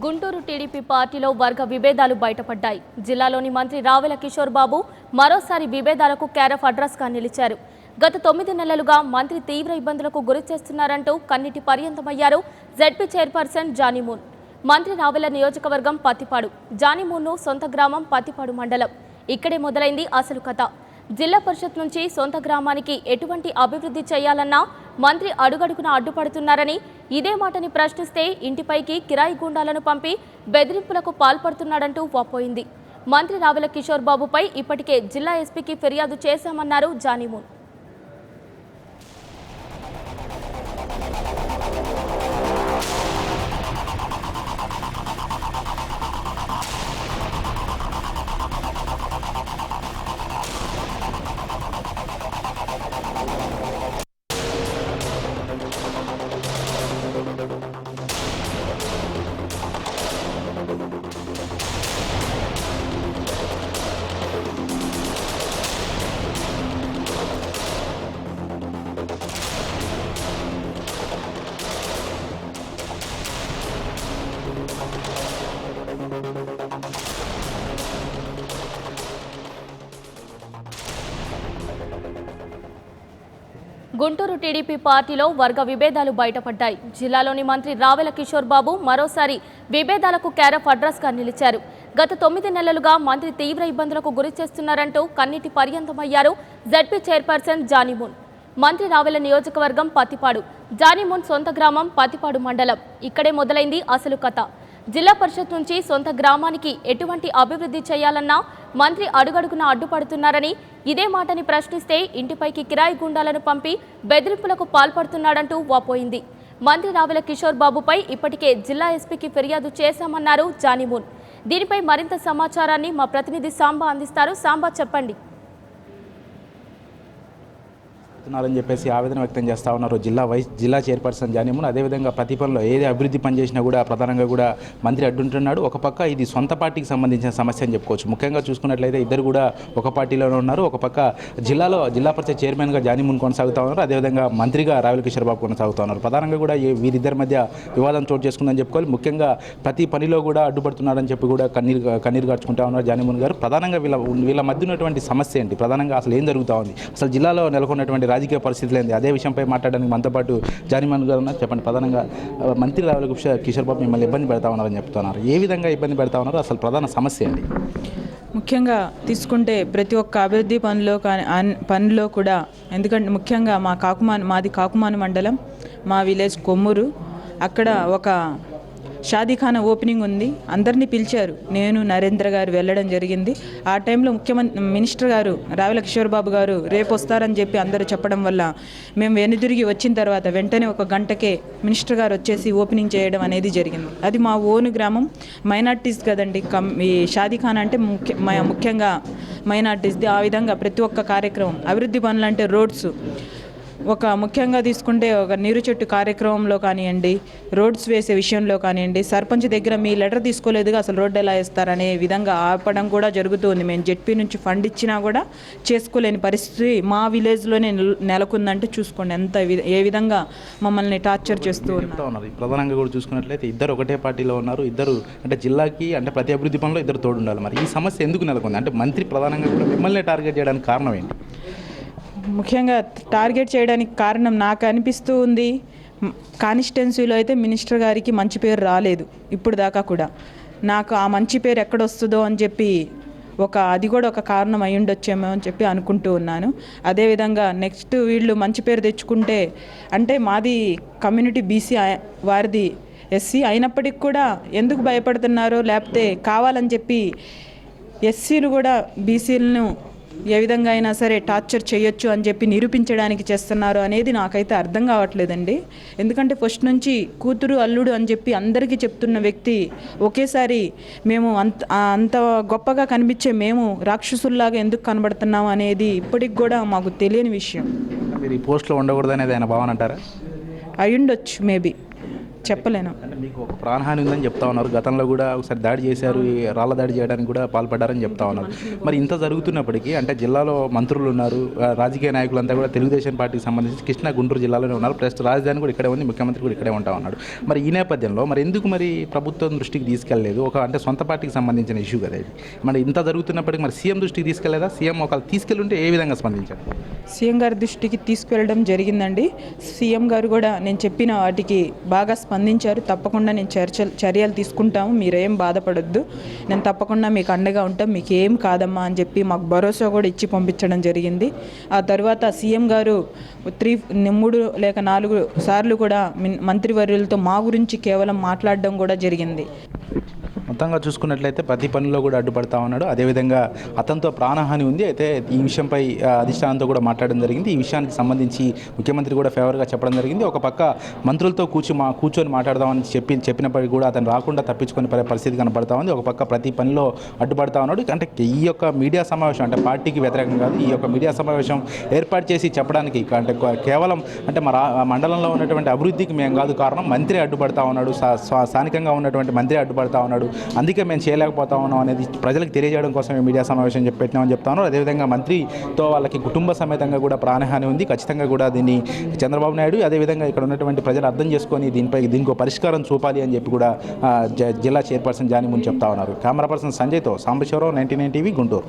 Guntur TDP పార్టీలో వర్గ విభేదాలు బయటపడ్డాయి. జిల్లాలోని మంత్రి రావెల కిషోర్ బాబు మరోసారి విభేదాలకు క్యారఫ్ అడ్రస్గా నిలిచారు. గత 9 నెలలుగా మంత్రి తీవ్ర ఇబ్బందులకు గురి చేస్తున్నారంటూ కన్నీటి పర్యంతమయ్యారు జెడ్పీ చైర్పర్సన్ జానీమూన్. మంత్రి రావెల నియోజకవర్గం పత్తిపాడు. జానీమూన్ను సొంత గ్రామం పత్తిపాడు మండలం. ఇక్కడే మొదలైంది అసలు కథ. జిల్లా పరిషత్ నుంచి సొంత గ్రామానికి ఎటువంటి అభివృద్ధి చేయాలన్నా మంత్రి అడుగడుగున అడ్డుపడుతున్నారని, ఇదే మాటని ప్రశ్నిస్తే ఇంటిపైకి కిరాయి గూండాలను పంపి బెదిరింపులకు పాల్పడుతున్నాడంటూ వాపోయింది. మంత్రి రావెల కిషోర్ బాబుపై ఇప్పటికే జిల్లా ఎస్పీకి ఫిర్యాదు చేశామన్నారు జానీమూన్. గుంటూరు టీడీపీ పార్టీలో వర్గ విభేదాలు బయటపడ్డాయి. జిల్లాలోని మంత్రి రావెల కిషోర్ బాబు మరోసారి విభేదాలకు క్యారఫ్ అడ్రస్గా నిలిచారు. గత 9 నెలలుగా మంత్రి తీవ్ర ఇబ్బందులకు గురి చేస్తున్నారంటూ కన్నీటి పర్యంతమయ్యారు జెడ్పీ చైర్పర్సన్ జానీమూన్. మంత్రి రావెల నియోజకవర్గం పత్తిపాడు. జానీమూన్ సొంత గ్రామం పత్తిపాడు మండలం. ఇక్కడే మొదలైంది అసలు కథ. జిల్లా పరిషత్ నుంచి సొంత గ్రామానికి ఎటువంటి అభివృద్ధి చేయాలన్నా మంత్రి అడుగడుగున అడ్డుపడుతున్నారని, ఇదే మాటని ప్రశ్నిస్తే ఇంటిపైకి కిరాయి గుండాలను పంపి బెదిరింపులకు పాల్పడుతున్నాడంటూ వాపోయింది. మంత్రి రావెల కిషోర్ బాబుపై ఇప్పటికే జిల్లా ఎస్పీకి ఫిర్యాదు చేశామన్నారు జానీమూన్. దీనిపై మరింత సమాచారాన్ని మా ప్రతినిధి సాంబా అందిస్తారు. సాంబా, చెప్పండి. అని చెప్పేసి ఆవేదన వ్యక్తం చేస్తూ ఉన్నారు జిల్లా చైర్పర్సన్ జానీమూన్. అదేవిధంగా ప్రతి పనిలో ఏది అభివృద్ధి పని చేసినా కూడా ప్రధానంగా కూడా మంత్రి అడ్డుంటున్నాడు. ఒక పక్క ఇది సొంత పార్టీకి సంబంధించిన సమస్య అని చెప్పుకోవచ్చు. ముఖ్యంగా చూసుకున్నట్లయితే ఇద్దరు కూడా ఒక పార్టీలోనే ఉన్నారు. ఒక పక్క జిల్లా పరిషత్ చైర్మన్గా జానీమూన్ కొనసాగుతూ ఉన్నారు. అదేవిధంగా మంత్రిగా రావెల కిషోర్ బాబు కొనసాగుతూ ఉన్నారు. ప్రధానంగా కూడా వీరిద్దరి మధ్య వివాదం చోటు చేసుకుందని చెప్పుకోవాలి. ముఖ్యంగా ప్రతి పనిలో కూడా అడ్డుపడుతున్నారని చెప్పి కూడా కన్నీరు గార్చుకుంటా ఉన్నారు జానీమూన్ గారు. ప్రధానంగా వీళ్ళ మధ్య ఉన్నటువంటి సమస్య ఏంటి, ప్రధానంగా అసలు ఏం జరుగుతూ ఉంది, అసలు జిల్లాలో నెలకొన్నటువంటి రాజకీయ పరిస్థితులు ఏంది, అదే విషయంపై మాట్లాడడానికి మనతో పాటు జానీమూన్ గారు ఉన్నారు. చెప్పండి, ప్రధానంగా మంత్రి రావెల కిషోర్ బాబు మిమ్మల్ని ఇబ్బంది పెడతా ఉన్నారని చెప్తున్నారు. ఏ విధంగా ఇబ్బంది పెడతా ఉన్నారు, అసలు ప్రధాన సమస్య ఏంటి? ముఖ్యంగా తీసుకుంటే ప్రతి ఒక్క అభివృద్ధి పనిలో కూడా, ఎందుకంటే ముఖ్యంగా మాది కాకుమాను మండలం, మా విలేజ్ కొమ్మూరు. అక్కడ ఒక షాదీఖానా ఓపెనింగ్ ఉంది. అందరినీ పిలిచారు. నేను నరేంద్ర గారు వెళ్ళడం జరిగింది. ఆ టైంలో మినిస్టర్ గారు రావెల కిషోర్ బాబు గారు రేపు వస్తారని చెప్పి అందరూ చెప్పడం వల్ల మేము వెనుదిరిగి వచ్చిన తర్వాత వెంటనే 1 గంటకే మినిస్టర్ గారు వచ్చేసి ఓపెనింగ్ చేయడం అనేది జరిగింది. అది మా ఓన్ గ్రామం, మైనార్టీస్ కదండి. ఈ షాదీఖానా అంటే ముఖ్యంగా మైనార్టీస్ది. ఆ విధంగా ప్రతి ఒక్క కార్యక్రమం, అభివృద్ధి పనులు అంటే రోడ్స్, ఒక ముఖ్యంగా తీసుకుంటే ఒక నీరు చెట్టు కార్యక్రమంలో కానివ్వండి, రోడ్స్ వేసే విషయంలో కానివ్వండి, సర్పంచ్ దగ్గర మీ లెటర్ తీసుకోలేదుగా అసలు రోడ్డు ఎలా వేస్తారనే విధంగా ఆపడం కూడా జరుగుతుంది. మేము జెడ్పీ నుంచి ఫండ్ ఇచ్చినా కూడా చేసుకోలేని పరిస్థితి మా విలేజ్లోనే నెలకొందంటే చూసుకోండి ఏ విధంగా మమ్మల్ని టార్చర్ చేస్తూ ఉన్నారు. ప్రధానంగా కూడా చూసుకున్నట్లయితే ఇద్దరు ఒకటే పార్టీలో ఉన్నారు. ఇద్దరు అంటే జిల్లాకి అంటే ప్రతి అభివృద్ధి పనిలో ఇద్దరు తోడు ఉండాలి. మరి ఈ సమస్య ఎందుకు నెలకొంది? అంటే మంత్రి ప్రధానంగా కూడా మిమ్మల్ని టార్గెట్ చేయడానికి కారణం ఏంటి? ముఖ్యంగా టార్గెట్ చేయడానికి కారణం నాకు అనిపిస్తూ ఉంది, కాన్స్టిట్యున్సీలో అయితే మినిస్టర్ గారికి మంచి పేరు రాలేదు ఇప్పుడు దాకా కూడా. నాకు ఆ మంచి పేరు ఎక్కడొస్తుందో అని చెప్పి అది కూడా ఒక కారణం అయి ఉండొచ్చేమో అని చెప్పి అనుకుంటూ ఉన్నాను. అదేవిధంగా నెక్స్ట్ వీళ్ళు మంచి పేరు తెచ్చుకుంటే, అంటే మాది కమ్యూనిటీ బీసీ, వారిది ఎస్సీ అయినప్పటికి కూడా ఎందుకు భయపడుతున్నారో, లేకపోతే కావాలని చెప్పి ఎస్సీలు కూడా బీసీలను ఏ విధంగా అయినా సరే టార్చర్ చేయొచ్చు అని చెప్పి నిరూపించడానికి చేస్తున్నారు అనేది నాకైతే అర్థం కావట్లేదండి. ఎందుకంటే ఫస్ట్ నుంచి కూతురు అల్లుడు అని చెప్పి అందరికీ చెప్తున్న వ్యక్తి ఒకేసారి మేము అంత గొప్పగా కనిపించే మేము రాక్షసుల్లాగా ఎందుకు కనబడుతున్నాం అనేది ఇప్పటికి కూడా మాకు తెలియని విషయం. మీరు ఈ పోస్ట్లో ఉండకూడదు అనేది ఆయన భావన అంటారా? అయ్యుండొచ్చు, మేబీ, చెప్పలేను. అంటే మీకు ఒక ప్రాణహాని ఉందని చెప్తా ఉన్నారు. గతంలో కూడా ఒకసారి దాడి చేశారు, ఈ రాళ్ళ దాడి చేయడానికి కూడా పాల్పడ్డారని చెప్తా ఉన్నారు. మరి ఇంత జరుగుతున్నప్పటికీ అంటే జిల్లాలో మంత్రులు ఉన్నారు, రాజకీయ నాయకులంతా కూడా తెలుగుదేశం పార్టీకి సంబంధించి కృష్ణా గుంటూరు జిల్లాలోనే ఉన్నారు. ప్రస్తుత రాజధాని కూడా ఇక్కడే ఉంది, ముఖ్యమంత్రి కూడా ఇక్కడే ఉంటా ఉన్నాడు. మరి ఈ నేపథ్యంలో మరి ఎందుకు మరి ప్రభుత్వం దృష్టికి తీసుకెళ్లలేదు? అంటే సొంత పార్టీకి సంబంధించిన ఇష్యూ కదా ఇది. మరి ఇంత జరుగుతున్నప్పటికీ మరి సీఎం దృష్టికి తీసుకెళ్లేదా? సీఎం ఒకవేళ తీసుకెళ్ళుంటే ఏ విధంగా స్పందించారు? సీఎం గారి దృష్టికి తీసుకువెళ్ళడం జరిగిందండి. సీఎం గారు కూడా నేను చెప్పిన వాటికి బాగా స్పందించారు. తప్పకుండా నేను చర్యలు తీసుకుంటాము, మీరేం బాధపడొద్దు, నేను తప్పకుండా మీకు అండగా ఉంటాం, మీకు ఏం కాదమ్మా అని చెప్పి మాకు భరోసా కూడా ఇచ్చి పంపించడం జరిగింది. ఆ తర్వాత సీఎం గారు 3 లేక 4 సార్లు కూడా మంత్రివర్యులతో మా గురించి కేవలం మాట్లాడడం కూడా జరిగింది. మొత్తంగా చూసుకున్నట్లయితే ప్రతి పనిలో కూడా అడ్డుపడతా ఉన్నాడు. అదేవిధంగా అతనితో ప్రాణహాని ఉంది. అయితే ఈ విషయంపై అధిష్టానంతో కూడా మాట్లాడడం జరిగింది. ఈ విషయానికి సంబంధించి ముఖ్యమంత్రి కూడా ఫేవర్గా చెప్పడం జరిగింది. ఒక పక్క మంత్రులతో కూర్చొని మాట్లాడదామని చెప్పినప్పటికీ కూడా అతను రాకుండా తప్పించుకొని పరిస్థితి కనపడతా ఉంది. ఒక పక్క ప్రతి పనిలో అడ్డుపడతా ఉన్నాడు. అంటే ఈ యొక్క మీడియా సమావేశం అంటే పార్టీకి వ్యతిరేకం కాదు, ఈ యొక్క మీడియా సమావేశం ఏర్పాటు చేసి చెప్పడానికి అంటే కేవలం అంటే మండలంలో ఉన్నటువంటి అభివృద్ధికి మేము కాదు కారణం, మంత్రి అడ్డుపడతా ఉన్నాడు, స్థానికంగా ఉన్నటువంటి మంత్రి అడ్డుపడతా ఉన్నాడు, అందుకే మేము చేయలేకపోతా ఉన్నాం అనేది ప్రజలకు తెలియజేయడం కోసం మీడియా సమావేశం పెట్టినామని చెప్తాను. అదేవిధంగా మంత్రితో వాళ్ళకి కుటుంబ సమేతంగా కూడా ప్రాణహాని ఉంది. ఖచ్చితంగా కూడా దీన్ని చంద్రబాబు నాయుడు అదేవిధంగా ఇక్కడ ఉన్నటువంటి ప్రజలు అర్థం చేసుకొని దీనికి పరిష్కారం చూపాలి అని చెప్పి కూడా జిల్లా చైర్పర్సన్ జానీ చెప్తా ఉన్నారు. కెమెరా పర్సన్ సంజయ్తో సాంబశివరావు, 99 టీవీ, గుంటూరు.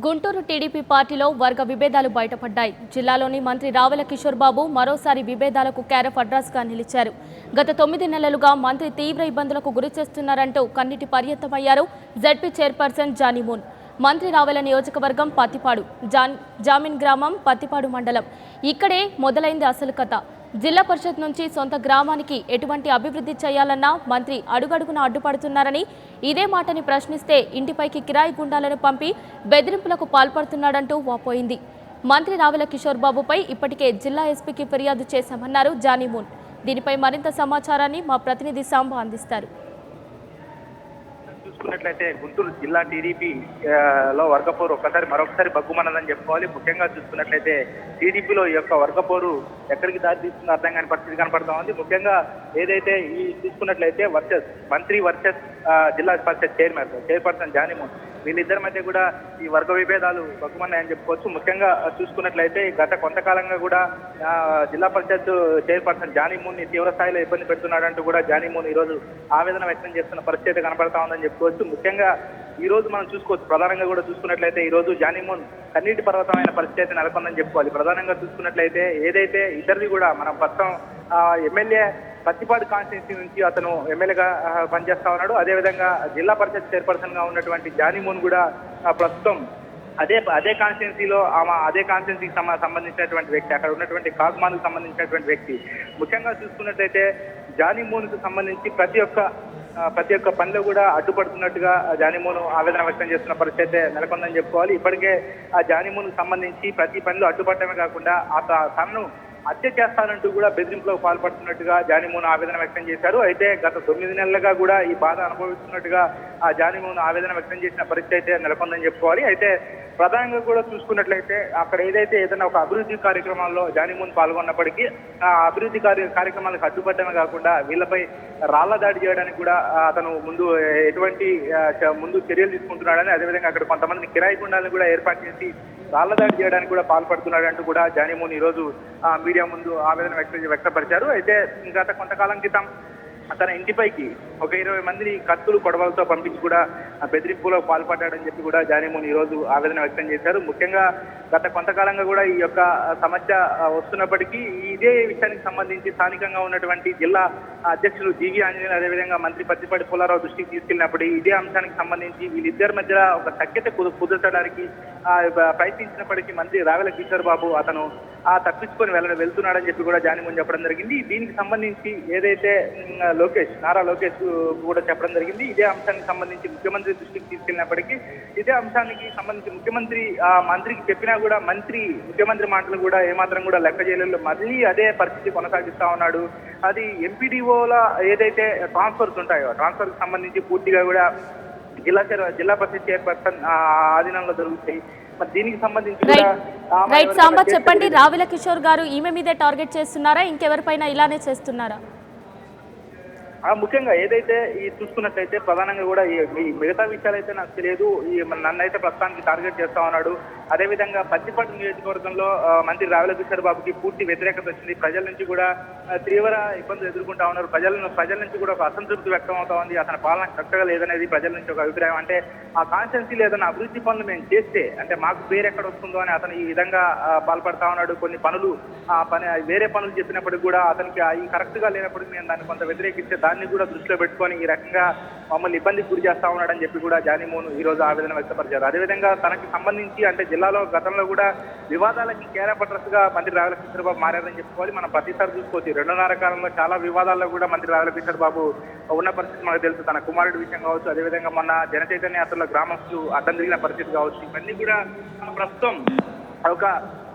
గుంటూరు టీడీపీ పార్టీలో వర్గ విభేదాలు బయటపడ్డాయి. జిల్లాలోని మంత్రి రావెల కిషోర్ బాబు మరోసారి విభేదాలకు క్యారఫ్ అడ్రస్గా నిలిచారు. గత 9 నెలలుగా మంత్రి తీవ్ర ఇబ్బందులకు గురి చేస్తున్నారంటూ కన్నిటి పర్యంతమయ్యారు జెడ్పీ చైర్పర్సన్ జానీమూన్. మంత్రి రావెల నియోజకవర్గం పత్తిపాడు, జామిన్ గ్రామం పత్తిపాడు మండలం. ఇక్కడే మొదలైంది అసలు కథ. జిల్లా పరిషత్ నుంచి సొంత గ్రామానికి ఎటువంటి అభివృద్ధి చేయాలన్నా మంత్రి అడుగడుగున అడ్డుపడుతున్నారని, ఇదే మాటని ప్రశ్నిస్తే ఇంటిపైకి కిరాయి గుండాలను పంపి బెదిరింపులకు పాల్పడుతున్నాడంటూ వాపోయింది. మంత్రి రావెల కిషోర్ బాబుపై ఇప్పటికే జిల్లా ఎస్పీకి ఫిర్యాదు చేశామన్నారు జానీమూన్. దీనిపై మరింత సమాచారాన్ని మా ప్రతినిధి సాంబ అందిస్తారు. చూసుకున్నట్లయితే గుంటూరు జిల్లా టీడీపీ లో వర్గపోరు మరొకసారి బగ్గుమన్నదని చెప్పుకోవాలి. ముఖ్యంగా చూసుకున్నట్లయితే టీడీపీలో ఈ యొక్క వర్గపోరు ఎక్కడికి దారి తీస్తుందో అర్థం కాని పరిస్థితి కనపడతా ఉంది. ముఖ్యంగా ఏదైతే ఈ చూసుకున్నట్లయితే మంత్రి వర్సెస్ జిల్లా పరిషత్ చైర్పర్సన్ జానీమూన్, వీళ్ళిద్దరి మధ్య కూడా ఈ వర్గ విభేదాలు బగ్గుమన్నాయని చెప్పుకోవచ్చు. ముఖ్యంగా చూసుకున్నట్లయితే గత కొంతకాలంగా కూడా జిల్లా పరిషత్ చైర్పర్సన్ జానీమూన్ ని తీవ్ర స్థాయిలో ఇబ్బంది పెడుతున్నాడంటూ కూడా జానీమూన్ ఈ రోజు ఆవేదన వ్యక్తం చేస్తున్న పరిస్థితి కనపడతా ఉందని చెప్పుకోవచ్చు. ముఖ్యంగా ఈ రోజు మనం చూసుకోవచ్చు, ప్రధానంగా కూడా చూసుకున్నట్లయితే ఈ రోజు జానీమూన్ కన్నీటి పర్వతమైన పరిస్థితి నెలకొందని చెప్పుకోవాలి. ప్రధానంగా చూసుకున్నట్లయితే ఏదైతే ఇద్దరిది కూడా మనం ప్రస్తుతం ఎమ్మెల్యే పత్తిపాడు కాన్స్టిట్యూన్సీ నుంచి అతను ఎమ్మెల్యేగా పనిచేస్తా ఉన్నాడు. అదేవిధంగా జిల్లా పరిషత్ చైర్పర్సన్ గా ఉన్నటువంటి జానీమూన్ కూడా ప్రస్తుతం అదే కాన్స్టిట్యున్సీలో అదే కాన్స్టిట్యున్సీకి సంబంధించినటువంటి వ్యక్తి, అక్కడ ఉన్నటువంటి కాకుమాన్కు సంబంధించినటువంటి వ్యక్తి. ముఖ్యంగా చూసుకున్నట్లయితే జానీమూన్కు సంబంధించి ప్రతి ఒక్క పనిలో కూడా అడ్డుపడుతున్నట్టుగా జానీమూన్ ఆవేదన వ్యక్తం చేస్తున్న పరిస్థితి నెలకొందని చెప్పుకోవాలి. ఇప్పటికే ఆ జానీమూన్కు సంబంధించి ప్రతి పనిలో అడ్డుపడటమే కాకుండా తనను హత్య చేస్తానంటూ కూడా బెదిరింపులకు పాల్పడుతున్నట్టుగా జానీమూన్ ఆవేదన వ్యక్తం చేశారు. అయితే గత 9 నెలలుగా కూడా ఈ బాధ అనుభవిస్తున్నట్టుగా ఆ జానీమూన్ ఆవేదన వ్యక్తం చేసిన పరిస్థితి అయితే నెలకొందని చెప్పుకోవాలి. అయితే ప్రధానంగా కూడా చూసుకున్నట్లయితే అక్కడ ఏదైనా ఒక అభివృద్ధి కార్యక్రమాల్లో జానీమూన్ పాల్గొన్నప్పటికీ ఆ అభివృద్ధి కార్యక్రమాలకు అడ్డుపడటమే కాకుండా వీళ్ళపై రాళ్ల దాడి చేయడానికి కూడా అతను ముందు చర్యలు తీసుకుంటున్నాడని, అదేవిధంగా అక్కడ కొంతమంది కిరాయి గుండాలను కూడా ఏర్పాటు చేసి రాళ్ల దాడి చేయడానికి కూడా పాల్పడుతున్నాడంటూ కూడా జానీమూన్ ఈ రోజు మీడియా ముందు ఆవేదన వ్యక్తపరిచారు. అయితే గత కొంతకాలం క్రితం తన ఇంటిపైకి ఒక 20 మందిని కత్తులు కొడవలతో పంపించి కూడా బెదిరింపులో పాల్పడ్డాడని చెప్పి కూడా జానీమూన్ ఈ రోజు ఆవేదన వ్యక్తం చేశారు. ముఖ్యంగా గత కొంతకాలంగా కూడా ఈ యొక్క సమస్య వస్తున్నప్పటికీ ఇదే విషయానికి సంబంధించి స్థానికంగా ఉన్నటువంటి జిల్లా అధ్యక్షులు జీవి ఆంజనేయులు, అదేవిధంగా మంత్రి పత్తిపాటి పుల్లారావు దృష్టికి తీసుకెళ్లినప్పుడు ఇదే అంశానికి సంబంధించి వీళ్ళిద్దరి మధ్య ఒక సఖ్యత కుదర్చడానికి ప్రయత్నించినప్పటికీ మంత్రి రావెల కిషోర్ బాబు అతను తప్పించుకొని వెళ్తున్నాడని చెప్పి కూడా జానీమూన్ చెప్పడం జరిగింది. దీనికి సంబంధించి ఏదైతే నారా లోకేష్ కూడా చెప్పడం జరిగింది. ఇదే అంశానికి సంబంధించి ముఖ్యమంత్రి దృష్టికి తీసుకెళ్లినప్పటికీ ఇదే అంశానికి సంబంధించి మంత్రికి చెప్పినా కూడా ముఖ్యమంత్రి మాటలు కూడా ఏమాత్రం కూడా లెక్క చేయలేదు. మళ్ళీ అదే పరిస్థితి కొనసాగిస్తా ఉన్నాడు. అది ఎంపీడీఓల ఏదైతే ట్రాన్స్ఫర్స్ ఉంటాయో ట్రాన్స్ఫర్ కి సంబంధించి పూర్తిగా కూడా జిల్లా పరిషత్ చైర్పర్సన్ ఆధీనంలో జరుగుతాయి. దీనికి సంబంధించి రైట్ సాంబా, చెప్పండి, రావెల కిషోర్ గారు ఈమె మీదే టార్గెట్ చేస్తున్నారా, ఇంకెవరిపైన ఇలానే చేస్తున్నారా? ముఖ్యంగా ఏదైతే ఈ చూసుకున్నట్లయితే ప్రధానంగా కూడా ఈ మిగతా విషయాలు అయితే నాకు తెలియదు. నన్నైతే ప్రస్తుతానికి టార్గెట్ చేస్తా ఉన్నాడు. అదేవిధంగా పత్తిపాడు నియోజకవర్గంలో మంత్రి రావెల కిషోర్ బాబుకి పూర్తి వ్యతిరేకత వచ్చింది. ప్రజల నుంచి కూడా తీవ్ర ఇబ్బందులు ఎదుర్కొంటా ఉన్నారు. ప్రజల నుంచి కూడా ఒక అసంతృప్తి వ్యక్తం అవుతా ఉంది. అతని పాలన కరెక్ట్గా లేదనేది ప్రజల నుంచి ఒక అభిప్రాయం. అంటే ఆ కాన్స్టిట్యున్సీలో ఏదైనా అభివృద్ధి పనులు మేము చేస్తే అంటే మాకు పేరు ఎక్కడ వస్తుందో అని అతను ఈ విధంగా పాల్పడతా ఉన్నాడు. కొన్ని పనులు వేరే పనులు చెప్పినప్పటికీ కూడా అతనికి ఈ కరెక్ట్గా లేనప్పటికీ నేను దాన్ని కొంత వ్యతిరేకిస్తే దాన్ని కూడా దృష్టిలో పెట్టుకొని ఈ రకంగా మమ్మల్ని ఇబ్బందికి గురి చేస్తా ఉన్నాడని చెప్పి కూడా జానీమూన్ ఈ రోజు ఆవేదన వ్యక్తపరిచారు. అదేవిధంగా తనకి సంబంధించి అంటే జిల్లాలో గతంలో కూడా వివాదాలకి కేరపట్రస్ గా మంత్రి రావెల కిషోర్ బాబు మారారని చెప్పుకోవాలి. మనం ప్రతిసారి చూసుకోవచ్చు 2.5 కాలంలో చాలా వివాదాల్లో కూడా మంత్రి రావెల కిషోర్ బాబు ఉన్న పరిస్థితి మనకు తెలుసు. తన కుమారుడి విషయం కావచ్చు, అదేవిధంగా మొన్న జనచైతన్య యాత్రలో గ్రామస్తులు అడ్డం తిరిగిన పరిస్థితి కావచ్చు, ఇవన్నీ కూడా ప్రస్తుతం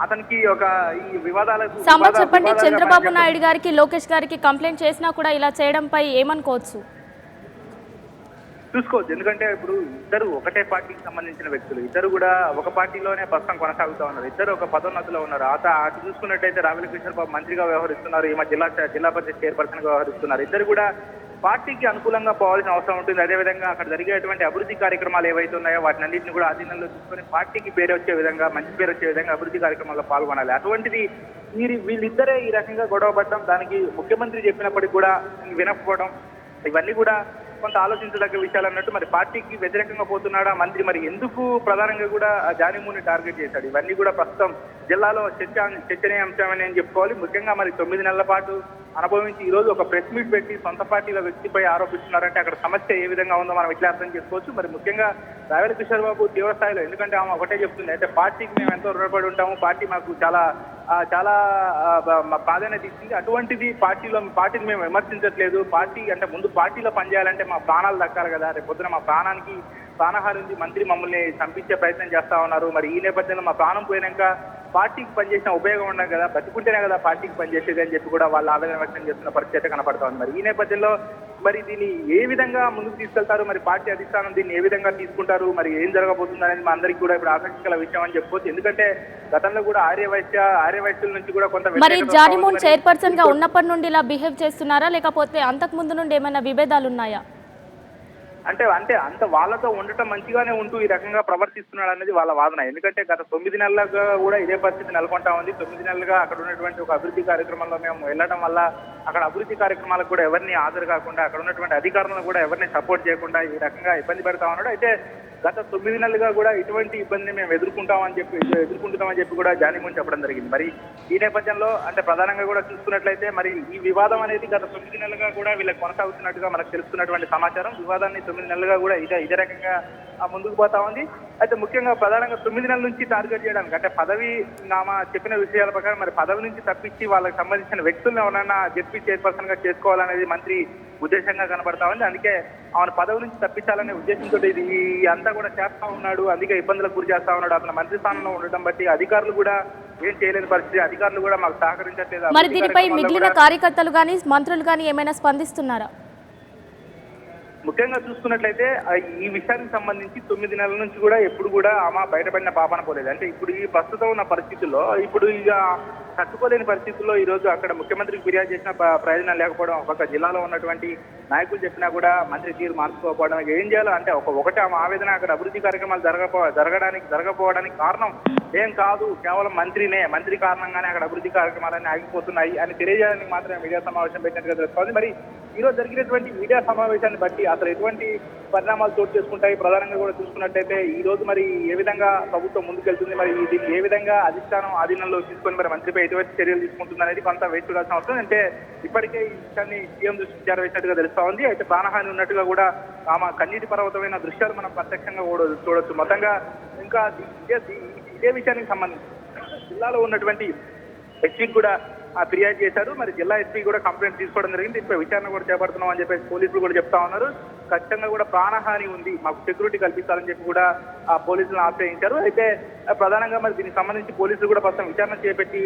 అతనికి ఈ వివాదాలకు చెప్పండి, చంద్రబాబు నాయుడు గారికి లోకేష్ గారికి కంప్లైంట్ చేసినా కూడా ఇలా చేయడంపై ఏమనుకోవచ్చు? చూసుకోవచ్చు. ఎందుకంటే ఇప్పుడు ఇద్దరు ఒకటే పార్టీకి సంబంధించిన వ్యక్తులు, ఇద్దరు కూడా ఒక పార్టీలోనే ప్రస్తుతం కొనసాగుతూ ఉన్నారు. ఇద్దరు ఒక పదోన్నతిలో ఉన్నారు. అటు చూసుకున్నట్టయితే రావెల కిషోర్ బాబు మంత్రిగా వ్యవహరిస్తున్నారు, ఈమె జిల్లా పరిషత్ చైర్పర్సన్ గా వ్యవహరిస్తున్నారు. ఇద్దరు కూడా పార్టీకి అనుకూలంగా పోవాల్సిన అవసరం ఉంటుంది. అదేవిధంగా అక్కడ జరిగేటువంటి అభివృద్ధి కార్యక్రమాలు ఏవైతే ఉన్నాయో వాటిని అన్నింటినీ కూడా ఆధీనంలో తీసుకొని పార్టీకి పేరు వచ్చే విధంగా, మంచి పేరు వచ్చే విధంగా అభివృద్ధి కార్యక్రమాల్లో పాల్గొనాలి. అటువంటిది వీళ్ళిద్దరే ఈ రకంగా గొడవ పడడం, దానికి ముఖ్యమంత్రి చెప్పినప్పటికీ కూడా వినకపోవడం, ఇవన్నీ కూడా కొంత ఆలోచించదగ్గ విషయాలు అన్నట్టు మరి పార్టీకి వ్యతిరేకంగా పోతున్నాడా మంత్రి, మరి ఎందుకు ప్రధానంగా కూడా జానిమూని టార్గెట్ చేశాడు, ఇవన్నీ కూడా ప్రస్తుతం జిల్లాలో చర్చనీయాంశమని అని చెప్పుకోవాలి. ముఖ్యంగా మరి 9 నెలల పాటు అనుభవించి ఈ రోజు ఒక ప్రెస్ మీట్ పెట్టి సొంత పార్టీల వ్యక్తిపై ఆరోపిస్తున్నారంటే అక్కడ సమస్య ఏ విధంగా ఉందో మనం ఇట్లా అర్థం చేసుకోవచ్చు. మరి ముఖ్యంగా రావెల కిషోర్ బాబు తీవ్ర స్థాయిలో, ఎందుకంటే ఆమె ఒకటే చెప్తుంది, అయితే పార్టీకి మేము ఎంతో రుణపడి ఉంటాము, పార్టీ మాకు చాలా ప్రాధాన్యత ఇచ్చింది, అటువంటిది పార్టీని మేము విమర్శించట్లేదు, పార్టీ అంటే ముందు పార్టీలో పనిచేయాలంటే మా ప్రాణాలు దక్కాలి కదా, రేపు పొద్దున మా ప్రాణానికి ప్రాణహారం ఉంది, మంత్రి మమ్మల్ని చంపించే ప్రయత్నం చేస్తా ఉన్నారు, మరి ఈ నేపథ్యంలో మా ప్రాణం పోయినాక పార్టీకి పనిచేసిన ఉపయోగం ఉండదు కదా, బతుకుంటేనే కదా పార్టీకి పనిచేసేది అని చెప్పి కూడా వాళ్ళు ఆవేదన వ్యక్తం చేస్తున్న పరిస్థితి కనపడతా ఉంది. మరి ఈ నేపథ్యంలో మరి దీన్ని ఏ విధంగా ముందుకు తీసుకెళ్తారు, మరి పార్టీ అధిష్టానం దీన్ని ఏ విధంగా తీసుకుంటారు, మరి ఏం జరగబోతుంది అనేది మా అందరికీ కూడా ఇప్పుడు ఆసక్తికర విషయం అని చెప్పుకోవచ్చు. ఎందుకంటే గతంలో కూడా ఆర్యవైశ్యుల నుంచి కూడా కొంత మరి జానిమూన్ చైర్పర్సన్ గా ఉన్నప్పటి నుండి ఇలా బిహేవ్ చేస్తున్నారా, లేకపోతే అంతకు ముందు నుండి ఏమైనా విభేదాలు ఉన్నాయా? అంటే అంత వాళ్ళతో ఉండటం మంచిగానే ఉంటూ ఈ రకంగా ప్రవర్తిస్తున్నాడు అనేది వాళ్ళ వాదన. ఎందుకంటే గత 9 నెలలుగా కూడా ఇదే పరిస్థితి నెలకొంటా ఉంది. 9 నెలలుగా అక్కడ ఉన్నటువంటి ఒక అభివృద్ధి కార్యక్రమంలో మేము వెళ్ళడం వల్ల అక్కడ అభివృద్ధి కార్యక్రమాలకు కూడా ఎవరిని హాజరు కాకుండా, అక్కడ ఉన్నటువంటి అధికారులను కూడా ఎవరిని సపోర్ట్ చేయకుండా ఈ రకంగా ఇబ్బంది పెడతా ఉన్నాడు. అయితే గత 9 నెలలుగా కూడా ఇటువంటి ఇబ్బందిని మేము ఎదుర్కొంటామని చెప్పి కూడా జానిమూన్ చెప్పడం జరిగింది. మరి ఈ నేపథ్యంలో అంటే ప్రధానంగా కూడా చూసుకున్నట్లయితే మరి ఈ వివాదం అనేది గత 9 నెలలుగా కూడా వీళ్ళకి కొనసాగుతున్నట్టుగా మనకు తెలుస్తున్నటువంటి సమాచారం. వివాదాన్ని 9 నెలలుగా కూడా ఇదే రకంగా ముందుకు పోతా ఉంది. అయితే ముఖ్యంగా ప్రధానంగా 9 నెలల నుంచి టార్గెట్ చేయడానికి, అంటే పదవి నామా చెప్పిన విషయాల ప్రకారం మరి పదవి నుంచి తప్పించి వాళ్ళకి సంబంధించిన వ్యక్తులను ఎవరైనా జెడ్పీ చైర్పర్సన్ గా చేసుకోవాలనేది మంత్రి ఉద్దేశంగా కనబడతా ఉంది. అందుకే ఆయన పదవి నుంచి తప్పించాలనే ఉద్దేశంతో ఇది అంతా కూడా చేస్తా ఉన్నాడు, అందుకే ఇబ్బందులకు గురి చేస్తా ఉన్నాడు. అతను మంత్రి స్థానంలో ఉండడం బట్టి అధికారులు కూడా ఏం చేయలేని పరిస్థితి, అధికారులు కూడా మాకు సహకరించట్లేదు. మరి దీనిపై మిగిలిన కార్యకర్తలు కానీ మంత్రులు కానీ ఏమైనా స్పందిస్తున్నారా? ముఖ్యంగా చూసుకున్నట్లయితే ఈ విషయానికి సంబంధించి 9 నెలల నుంచి కూడా ఎప్పుడు కూడా ఆమె బయటపడిన పాపన పోలేదు. అంటే ఇప్పుడు ఈ ప్రస్తుతం ఉన్న పరిస్థితుల్లో ఇప్పుడు ఇక తట్టుకోలేని పరిస్థితుల్లో ఈ రోజు అక్కడ ముఖ్యమంత్రికి ఫిర్యాదు చేసిన ప్రయోజనం లేకపోవడం, ఒక జిల్లాలో ఉన్నటువంటి నాయకులు చెప్పినా కూడా మంత్రి తీరు మార్చుకోకపోవడం, ఏం చేయాలో అంటే ఒకటి ఆమె ఆవేదన అక్కడ అభివృద్ధి కార్యక్రమాలు జరగకపోవడానికి కారణం ఏం కాదు, కేవలం మంత్రి కారణంగానే అక్కడ అభివృద్ధి కార్యక్రమాలన్నీ ఆగిపోతున్నాయి అని తెలియజేయడానికి మాత్రమే మీడియా సమావేశం పెట్టినట్టుగా తెలుస్తోంది. మరి ఈ రోజు జరిగినటువంటి మీడియా సమావేశాన్ని బట్టి అసలు ఎటువంటి పరిణామాలు చోటు చేసుకుంటాయి, ప్రధానంగా కూడా చూసుకున్నట్టయితే ఈ రోజు మరి ఏ విధంగా ప్రభుత్వం ముందుకెళ్తుంది, మరి దీన్ని ఏ విధంగా అధిష్టానం ఆధీనంలో తీసుకొని మరి మంత్రిపై ఎటువంటి చర్యలు తీసుకుంటుంది అనేది కొంత వేచి చూడాల్సిన అవసరం. అంటే ఇప్పటికే ఈ విషయాన్ని సీఎం దృష్టి చేరవేసినట్టుగా తెలుస్తా ఉంది. అయితే ప్రాణహాని ఉన్నట్టుగా కూడా ఆమె కన్నీటి పర్వతమైన దృశ్యాలు మనం ప్రత్యక్షంగా చూడొచ్చు. మొత్తంగా ఇంకా ఇదే విషయానికి సంబంధించి జిల్లాలో ఉన్నటువంటి ఎస్పీకి కూడా ఫిర్యాదు చేశారు. మరి జిల్లా ఎస్పీ కూడా కంప్లైంట్ తీసుకోవడం జరిగింది. దీనిపై విచారణ కూడా చేపడుతున్నాం అని చెప్పేసి పోలీసులు కూడా చెప్తా ఉన్నారు. ఖచ్చితంగా కూడా ప్రాణహాని ఉంది, మాకు సెక్యూరిటీ కల్పించాలని చెప్పి కూడా పోలీసులను ఆశ్రయించారు. అయితే ప్రధానంగా మరి దీనికి సంబంధించి పోలీసులు కూడా ప్రస్తుతం విచారణ చేపట్టి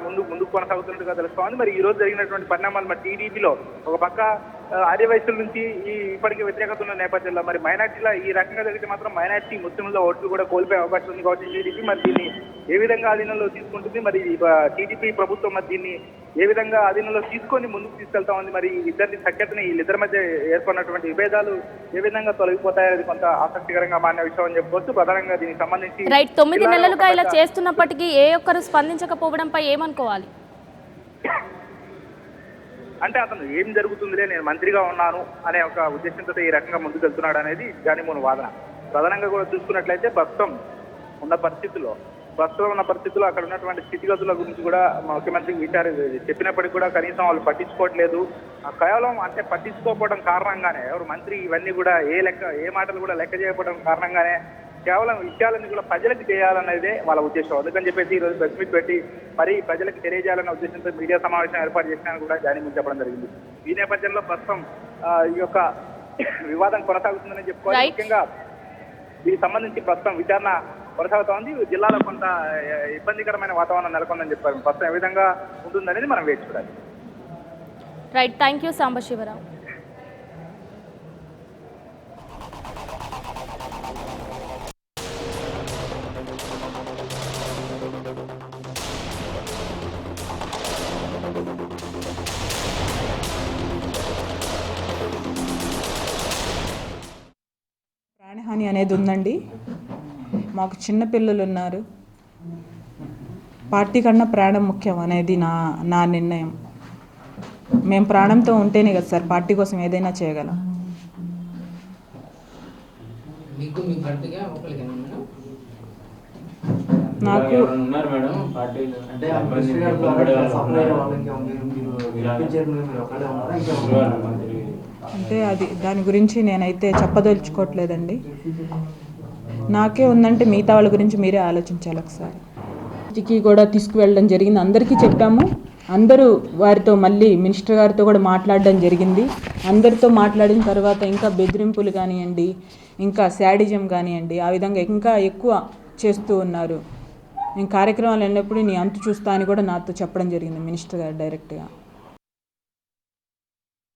ముందుకు కొనసాగుతున్నట్టుగా తెలుస్తా ఉంది. మరి ఈ రోజు జరిగినటువంటి పరిణామాలు మరి టీడీపీలో ఒక పక్క ఆర్యవైశ్యుల నుంచి ఇప్పటికీ వ్యతిరేకత ఉన్న నేపథ్యంలో మరి మైనార్టీల ఈ రకంగా జరిగితే మాత్రం మైనార్టీ ముస్లింల ఓట్లు కూడా కోల్పోయే అవకాశం ఉంది కాబట్టి టీడీపీ మరి దీన్ని ఏ విధంగా ఆధీనంలో తీసుకుంటుంది, మరి టీడీపీ ప్రభుత్వం మరి దీన్ని ఏ విధంగా ఆధీనంలో తీసుకొని ముందుకు తీసుకెళ్తా ఉంది, మరి ఇద్దరిని సఖ్యతని వీళ్ళిద్దరి మధ్య ఏర్పడినటువంటి విభేదాలు ఏ విధంగా తొలగిపోతాయని కొంత ఆసక్తికరంగా మారిన విషయం అని చెప్పుకోవచ్చు. ప్రధానంగా దీనికి సంబంధించి 9 నెలలుగా ఇలా చేస్తున్నప్పటికీ ఏ ఒక్కరు స్పందించకపోవడంపై ఏమనుకోవాలి? అంటే అతను ఏం జరుగుతుందిలే, నేను మంత్రిగా ఉన్నాను అనే ఒక ఉద్దేశంతో ఈ రకంగా ముందుకు వెళ్తున్నాడు అనేది జానిమూన్ వాదన. ప్రధానంగా కూడా చూసుకున్నట్లయితే ప్రస్తుతం ఉన్న పరిస్థితుల్లో అక్కడ ఉన్నటువంటి స్థితిగతుల గురించి కూడా ముఖ్యమంత్రికి చెప్పినప్పటికీ కూడా కనీసం వాళ్ళు పట్టించుకోవట్లేదు. కేవలం అంటే పట్టించుకోకపోవడం కారణంగానే ఎవరు మంత్రి ఇవన్నీ కూడా ఏ మాటలు కూడా లెక్క చేయకపోవడం కారణంగానే కేవలం విషయాలన్నీ కూడా ప్రజలకు చేయాలనేదే వాళ్ళ ఉద్దేశం. అందుకని చెప్పేసి ఈరోజు ప్రెస్ మీట్ పెట్టి మరి ప్రజలకు తెలియజేయాలన్న ఉద్దేశంతో మీడియా సమావేశం ఏర్పాటు చేసినాను కూడా జానిమూన్ చెప్పడం జరిగింది. ఈ నేపథ్యంలో ప్రస్తుతం ఈ యొక్క వివాదం కొనసాగుతుందని చెప్పుకోవాలి. ముఖ్యంగా దీనికి సంబంధించి ప్రస్తుతం విచారణ కొనసాగుతా ఉంది. జిల్లాలో కొంత ఇబ్బందికరమైన వాతావరణం నెలకొందని చెప్పారు. ప్రస్తుతం ఏ విధంగా ఉంటుందనేది మనం వేచి చూడాలి. Right, thank you Sambasivarao. ప్రాణహాని అనేది ఉందండి. మాకు చిన్న పిల్లలు ఉన్నారు. పార్టీ కన్నా ప్రాణం ముఖ్యం అనేది నా నిర్ణయం. మేము ప్రాణంతో ఉంటేనే కదా సార్ పార్టీ కోసం ఏదైనా చేయగలం. మీకు భర్తగా ఒకరికేనా మేడం? నాకు ఉన్నారు మేడం పార్టీలు అంటే ఆ మినిస్టర్ గారి ద్వారా సప్లై వాళ్ళకి మీరు రప్పించేయడం మీరు ఒక్కడే ఉన్నారా ఇంకా మంత్రి అంటే అది దాని గురించి నేనైతే చెప్పదలుచుకోవట్లేదండి. నాకే ఉందంటే మిగతా వాళ్ళ గురించి మీరే ఆలోచించాలి ఒకసారి. ఇంటికి కూడా తీసుకువెళ్ళడం జరిగింది, అందరికీ చెప్పాము. అందరూ వారితో మళ్ళీ మినిస్టర్ గారితో కూడా మాట్లాడడం జరిగింది. అందరితో మాట్లాడిన తర్వాత ఇంకా బెదిరింపులు కానివ్వండి, ఇంకా శాడిజం కానివ్వండి, ఆ విధంగా ఇంకా ఎక్కువ చేస్తూ ఉన్నారు. నేను కార్యక్రమాలు వెళ్ళినప్పుడు నీ అంతు చూస్తా అని కూడా నాతో చెప్పడం జరిగింది మినిస్టర్ గారు డైరెక్ట్గా.